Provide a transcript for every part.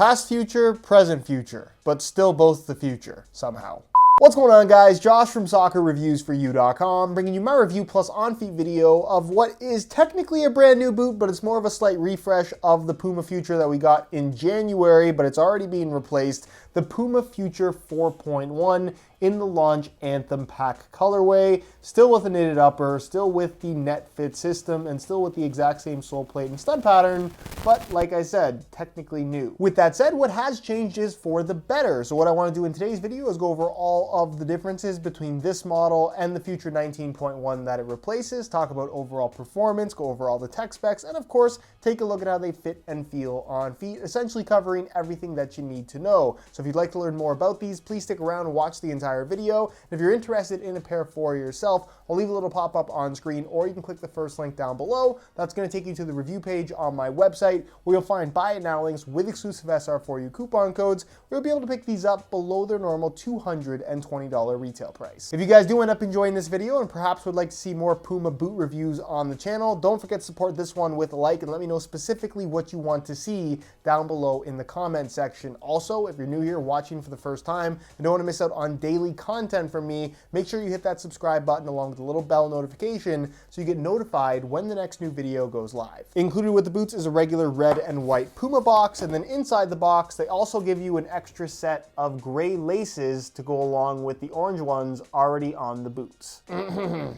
Past future, present future, but still both the future, somehow. What's going on, guys? Josh from SoccerReviewsForYou.com, bringing you my review plus on-feet video of what is technically a brand new boot, but it's more of a slight refresh of the Puma Future that we got in January, but it's already being replaced. The Puma Future 4.1 in the Launch Anthem Pack colorway, still with a knitted upper, still with the net fit system, and still with the exact same sole plate and stud pattern, but like I said, technically new. With that said, what has changed is for the better. So what I want to do in today's video is go over all of the differences between this model and the Future 19.1 that it replaces, talk about overall performance, go over all the tech specs, and of course, take a look at how they fit and feel on feet, essentially covering everything that you need to know. So if you'd like to learn more about these, please stick around and watch the entire video. And if you're interested in a pair for yourself, I'll leave a little pop-up on screen, or you can click the first link down below. That's going to take you to the review page on my website, where you'll find buy it now links with exclusive SR4U coupon codes, where you'll be able to pick these up below their normal $220 retail price. If you guys do end up enjoying this video and perhaps would like to see more Puma boot reviews on the channel, don't forget to support this one with a like and let me know specifically what you want to see down below in the comment section. Also, if you're new here watching for the first time and don't want to miss out on daily content from me, make sure you hit that subscribe button along with the little bell notification so you get notified when the next new video goes live. Included with the boots is a regular red and white Puma box, and then inside the box they also give you an extra set of gray laces to go along with the orange ones already on the boots.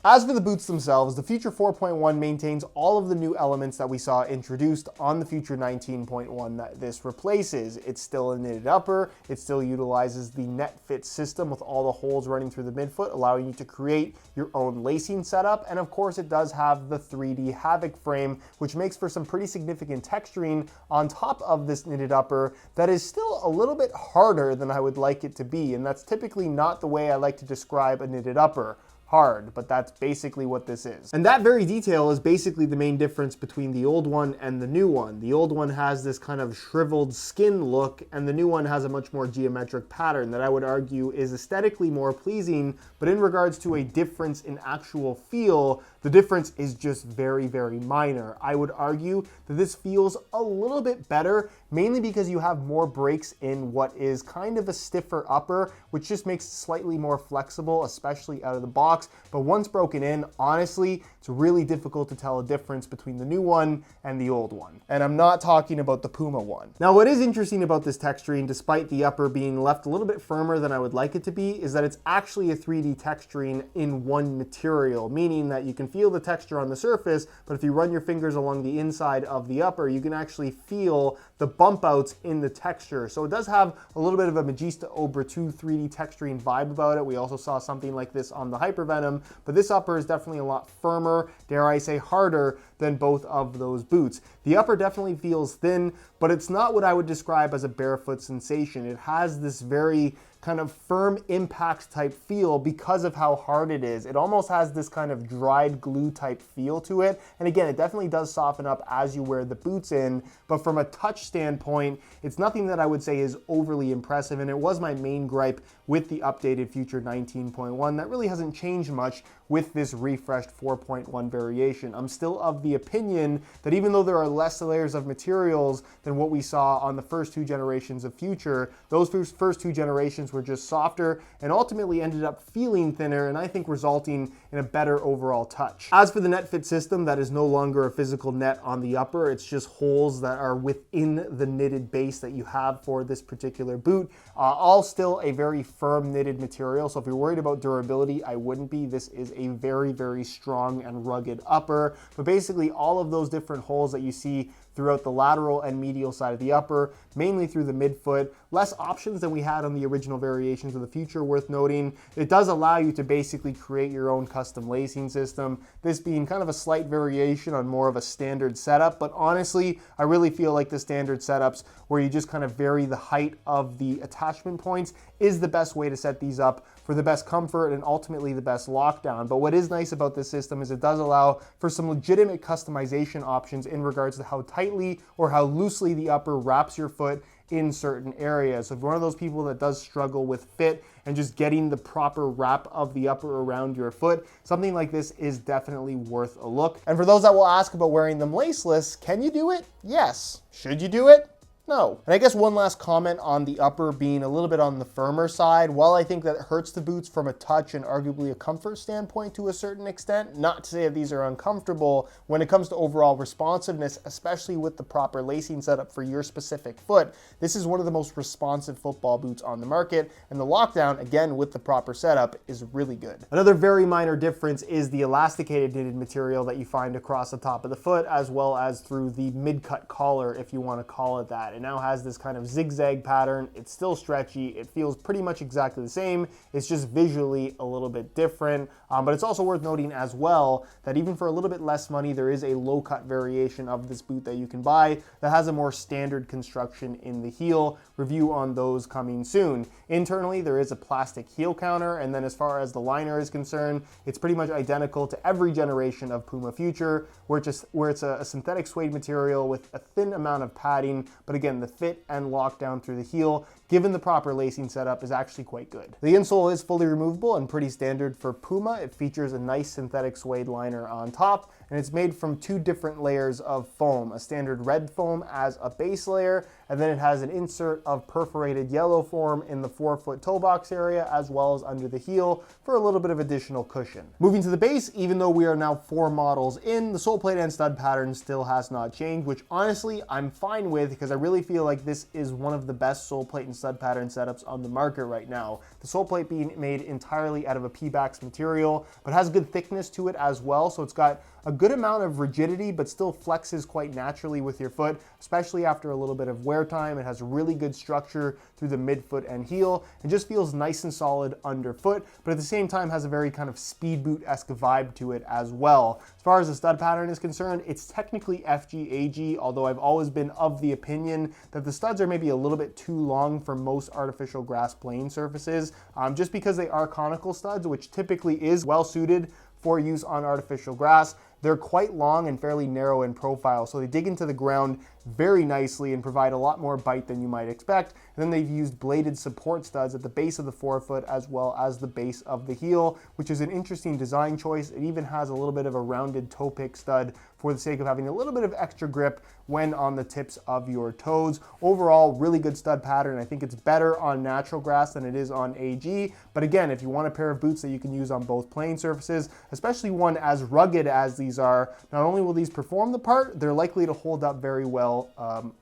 As for the boots themselves, the Future 4.1 maintains all of the new elements that we saw introduced on the Future 19.1 that this replaces. It's still a knitted upper, it still utilizes the net fit system with all the holes running through the midfoot, allowing you to create your own lacing setup, and of course it does have the 3D Havoc frame, which makes for some pretty significant texturing on top of this knitted upper that is still a little bit harder than I would like it to be, and that's typically not the way I like to describe a knitted upper. Hard, but that's basically what this is. And that very detail is basically the main difference between the old one and the new one. The old one has this kind of shriveled skin look, and the new one has a much more geometric pattern that I would argue is aesthetically more pleasing, but in regards to a difference in actual feel, the difference is just very, very minor. I would argue that this feels a little bit better, mainly because you have more breaks in what is kind of a stiffer upper, which just makes it slightly more flexible, especially out of the box. But once broken in, honestly, it's really difficult to tell a difference between the new one and the old one. And I'm not talking about the Puma one. Now, what is interesting about this texturing, despite the upper being left a little bit firmer than I would like it to be, is that it's actually a 3D texturing in one material, meaning that you can feel the texture on the surface, but if you run your fingers along the inside of the upper, you can actually feel the bump outs in the texture. So it does have a little bit of a Magista Obra 2 3D texturing vibe about it. We also saw something like this on the Hypervenom, but this upper is definitely a lot firmer, dare I say harder, than both of those boots. The upper definitely feels thin, but it's not what I would describe as a barefoot sensation. It has this very kind of firm impact type feel because of how hard it is. It almost has this kind of dried glue type feel to it. And again, it definitely does soften up as you wear the boots in, but from a touch standpoint, it's nothing that I would say is overly impressive. And it was my main gripe with the updated Future 19.1 that really hasn't changed much with this refreshed 4.1 variation. I'm still of the opinion that even though there are less layers of materials than what we saw on the first two generations of Future, those first two generations were just softer and ultimately ended up feeling thinner, and I think resulting in a better overall touch. As for the net fit system, that is no longer a physical net on the upper, it's just holes that are within the knitted base that you have for this particular boot. All still a very firm knitted material, so if you're worried about durability, I wouldn't be. This is a very, very strong and rugged upper, but basically all of those different holes that you see throughout the lateral and medial side of the upper, mainly through the midfoot. Less options than we had on the original variations of the Future, worth noting. It does allow you to basically create your own custom lacing system, this being kind of a slight variation on more of a standard setup, but honestly, I really feel like the standard setups where you just kind of vary the height of the attachment points is the best way to set these up for the best comfort and ultimately the best lockdown. But what is nice about this system is it does allow for some legitimate customization options in regards to how tightly or how loosely the upper wraps your foot in certain areas. So if you're one of those people that does struggle with fit and just getting the proper wrap of the upper around your foot, something like this is definitely worth a look. And for those that will ask about wearing them laceless, can you do it? Yes. Should you do it? No. And I guess one last comment on the upper being a little bit on the firmer side. While I think that it hurts the boots from a touch and arguably a comfort standpoint to a certain extent, not to say that these are uncomfortable, when it comes to overall responsiveness, especially with the proper lacing setup for your specific foot, this is one of the most responsive football boots on the market, and the Lockdown, again with the proper setup, is really good. Another very minor difference is the elasticated knitted material that you find across the top of the foot, as well as through the mid-cut collar, if you want to call it that. It now has this kind of zigzag pattern. It's still stretchy. It feels pretty much exactly the same. It's just visually a little bit different. But it's also worth noting as well that even for a little bit less money, there is a low-cut variation of this boot that you can buy that has a more standard construction in the heel. Review on those coming soon. Internally, there is a plastic heel counter, and then as far as the liner is concerned, it's pretty much identical to every generation of Puma Future, where it's a synthetic suede material with a thin amount of padding, but again, the fit and lockdown through the heel, given the proper lacing setup, is actually quite good. The insole is fully removable and pretty standard for Puma. It features a nice synthetic suede liner on top, and it's made from 2 different layers of foam, a standard red foam as a base layer, and then it has an insert of perforated yellow foam in the forefoot toe box area, as well as under the heel for a little bit of additional cushion. Moving to the base, even though we are now 4 models in, the sole plate and stud pattern still has not changed, which honestly I'm fine with, because I really feel like this is one of the best sole plate and stud pattern setups on the market right now. The sole plate being made entirely out of a Pebax material, but has good thickness to it as well, so it's got a good amount of rigidity, but still flexes quite naturally with your foot, especially after a little bit of wear time. It has really good structure through the midfoot and heel, and just feels nice and solid underfoot, but at the same time has a very kind of speed boot-esque vibe to it as well. As far as the stud pattern is concerned, it's technically FG-AG, although I've always been of the opinion that the studs are maybe a little bit too long for most artificial grass playing surfaces, just because they are conical studs, which typically is well suited for use on artificial grass. They're quite long and fairly narrow in profile, so they dig into the ground very nicely and provide a lot more bite than you might expect. And then they've used bladed support studs at the base of the forefoot as well as the base of the heel, which is an interesting design choice. It even has a little bit of a rounded toe pick stud for the sake of having a little bit of extra grip when on the tips of your toes. Overall, really good stud pattern. I think it's better on natural grass than it is on AG. But again, if you want a pair of boots that you can use on both playing surfaces, especially one as rugged as these are, not only will these perform the part, they're likely to hold up very well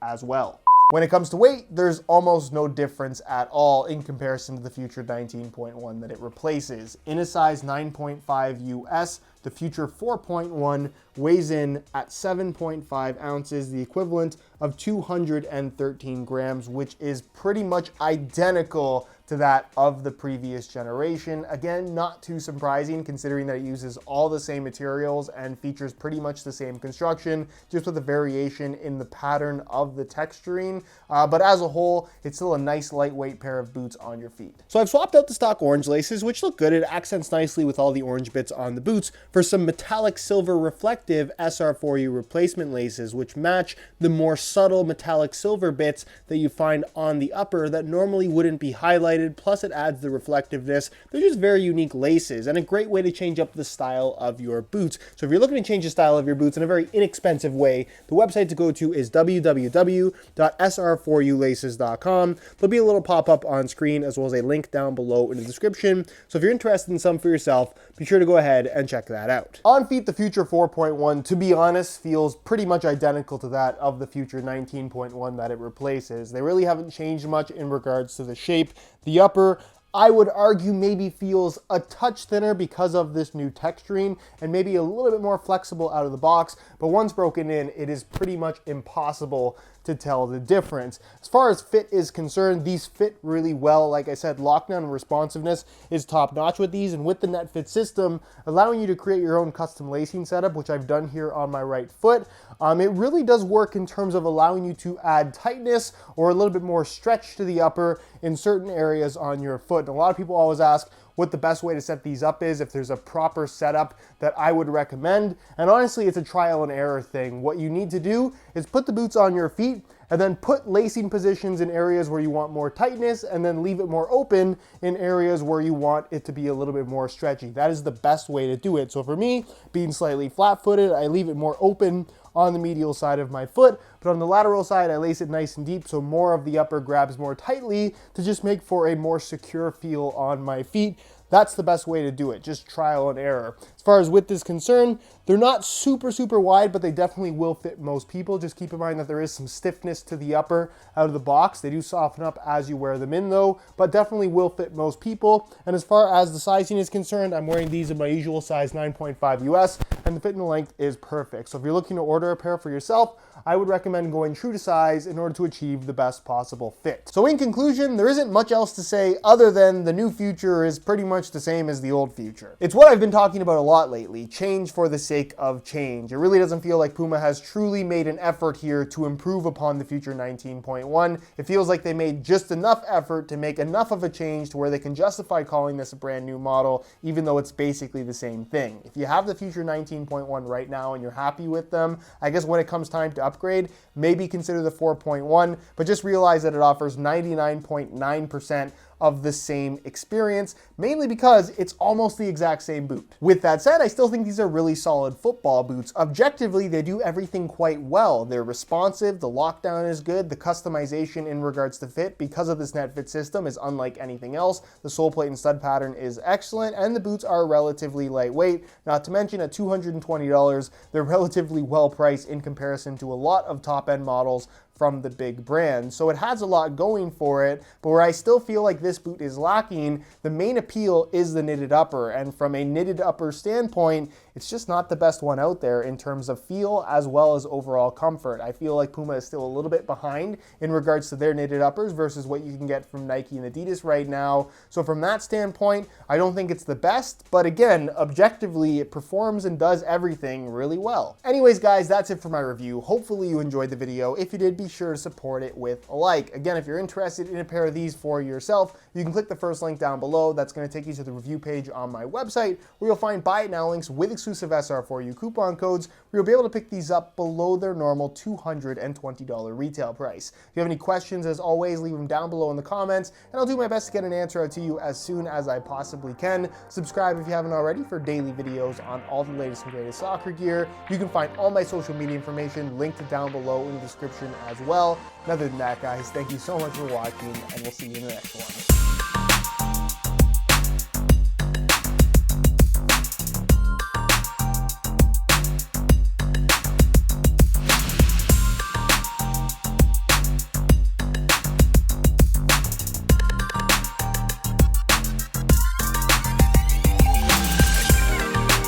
as well. When it comes to weight, there's almost no difference at all in comparison to the Future 19.1 that it replaces. In a size 9.5 US, the Future 4.1 weighs in at 7.5 ounces, the equivalent of 213 grams, which is pretty much identical to that of the previous generation. Again, not too surprising considering that it uses all the same materials and features pretty much the same construction, just with a variation in the pattern of the texturing. But as a whole, it's still a nice lightweight pair of boots on your feet. So I've swapped out the stock orange laces, which look good. It accents nicely with all the orange bits on the boots, for some metallic silver reflective SR4U replacement laces, which match the more subtle metallic silver bits that you find on the upper that normally wouldn't be highlighted. Plus it adds the reflectiveness. They're just very unique laces and a great way to change up the style of your boots. So if you're looking to change the style of your boots in a very inexpensive way, the website to go to is www.sr4ulaces.com. There'll be a little pop-up on screen as well as a link down below in the description. So if you're interested in some for yourself, be sure to go ahead and check that out. On feet, the Future 4.1, to be honest, feels pretty much identical to that of the Future 19.1 that it replaces. They really haven't changed much in regards to the shape. The upper, I would argue, maybe feels a touch thinner because of this new texturing and maybe a little bit more flexible out of the box, but once broken in, it is pretty much impossible to tell the difference. As far as fit is concerned, these fit really well. Like I said, lockdown and responsiveness is top notch with these, and with the NetFit system, allowing you to create your own custom lacing setup, which I've done here on my right foot, it really does work in terms of allowing you to add tightness or a little bit more stretch to the upper in certain areas on your foot. And a lot of people always ask what the best way to set these up is, if there's a proper setup that I would recommend. And honestly, it's a trial and error thing. What you need to do is put the boots on your feet and then put lacing positions in areas where you want more tightness, and then leave it more open in areas where you want it to be a little bit more stretchy. That is the best way to do it. So for me, being slightly flat-footed, I leave it more open on the medial side of my foot, but on the lateral side, I lace it nice and deep so more of the upper grabs more tightly to just make for a more secure feel on my feet. That's the best way to do it, just trial and error. As far as width is concerned, they're not super wide, but they definitely will fit most people. Just keep in mind that there is some stiffness to the upper out of the box. They do soften up as you wear them in though, but definitely will fit most people. And as far as the sizing is concerned, I'm wearing these in my usual size 9.5 US, and the fit and length is perfect. So if you're looking to order a pair for yourself, I would recommend going true to size in order to achieve the best possible fit. So in conclusion, there isn't much else to say other than the new Future is pretty much the same as the old Future. It's what I've been talking about a lot lately, change for the sake of change. It really doesn't feel like Puma has truly made an effort here to improve upon the Future 19.1. It feels like they made just enough effort to make enough of a change to where they can justify calling this a brand new model, even though it's basically the same thing. If you have the Future 19.1 right now and you're happy with them, I guess when it comes time to upgrade, maybe consider the 4.1, but just realize that it offers 99.9% of the same experience, mainly because it's almost the exact same boot. With that said, I still think these are really solid football boots. Objectively, they do everything quite well. They're responsive, the lockdown is good, the customization in regards to fit because of this NetFit system is unlike anything else. The sole plate and stud pattern is excellent, and the boots are relatively lightweight. Not to mention at $220, they're relatively well priced in comparison to a lot of top-end models from the big brands. So it has a lot going for it, but where I still feel like this boot is lacking, the main appeal is the knitted upper. And from a knitted upper standpoint, it's just not the best one out there in terms of feel as well as overall comfort. I feel like Puma is still a little bit behind in regards to their knitted uppers versus what you can get from Nike and Adidas right now. So from that standpoint, I don't think it's the best, but again, objectively, it performs and does everything really well. Anyways, guys, that's it for my review. Hopefully you enjoyed the video. If you did, be sure to support it with a like. Again, if you're interested in a pair of these for yourself, you can click the first link down below. That's going to take you to the review page on my website, where you'll find buy it now links with exclusive SR4U coupon codes, where you'll be able to pick these up below their normal $220 retail price. If you have any questions, as always, leave them down below in the comments, and I'll do my best to get an answer out to you as soon as I possibly can. Subscribe if you haven't already for daily videos on all the latest and greatest soccer gear. You can find all my social media information linked down below in the description as well. And other than that, guys, thank you so much for watching, and we'll see you in the next one.